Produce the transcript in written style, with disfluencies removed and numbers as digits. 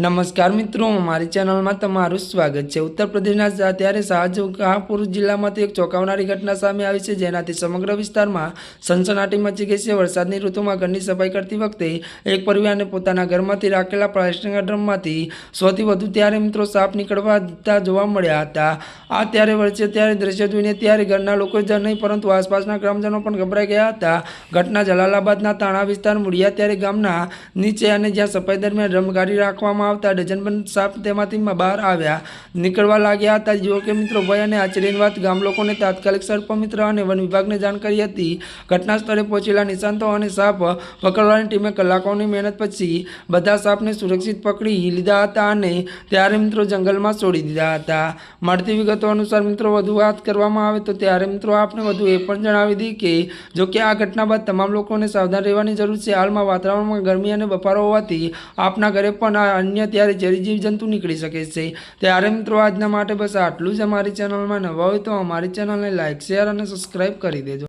नमस्कार मित्रों, हमारी चैनल में तमाરું स्वागत है। उत्तर प्रदेशના ત્યારે શાહજહાંપુર જિલ્લામાંથી એક ચોંકાવનારી ઘટના સામે આવી છે, જેનાથી સમગ્ર વિસ્તારમાં સનસનાટી મચી ગઈ છે। વરસાદની ઋતુમાં ઘરની સફાઈ કરતી વખતે એક પરિવારને પોતાના ઘરમાંથી રાખેલા પ્લાસ્ટિકના ડ્રમમાંથી સૌથી વધુ ત્યારે મિત્રો સાપ નીકળતા જોવા મળ્યા હતા। આ ત્યારે વચ્ચે ત્યારે દ્રશ્ય જોઈને ત્યારે ઘરના લોકો જ નહીં પરંતુ આસપાસના ગ્રામજનો પણ ગભરાઈ ગયા હતા। ઘટના જલાલાબાદના તાણા વિસ્તાર મુડિયા ત્યારે ગામના નીચે અને જ્યાં સફાઈ દરમિયાન ડ્રમ ગાડી રાખવામાં આવતા ડઝનબંધ સાપ તેમાંથી બહાર આવ્યા નીકળવા लाग्या હતા। જો કે મિત્રો ભય અને આશ્ચર્યની વાત ગામ લોકોને તાત્કાલિક સર્પ મિત્ર અને વન વિભાગને જાણ કરી હતી। ઘટના સ્થળે પહોંચેલા નિષ્ણાતો અને સાપ પકડવાની ટીમે કલાકોની મહેનત પછી બધા સાપને સુરક્ષિત પકડી લીધા હતા અને ત્યારે મિત્રો જંગલમાં છોડી દીધા હતા। મળતી વિગતો અનુસાર મિત્રો વધુ વાત કરવામાં આવે તો ત્યારે મિત્રો આપને વધુ એ પણ જણાવી દી કે જો કે આ ઘટના બાદ તમામ લોકોને સાવધાન રહેવાની જરૂર છે। હાલમાં વાતાવરણમાં ગરમી અને બફારો હોવાથી આપના ઘરે પણ अन्य त्यारे झेरी जीव जंतु निकली सके छे। त्यारे मित्रों आजना माटे बस आटलुं ज। अमारी चेनल में नवा होय तो अमारी चेनल ने लाइक शेर और सब्सक्राइब करी देजो।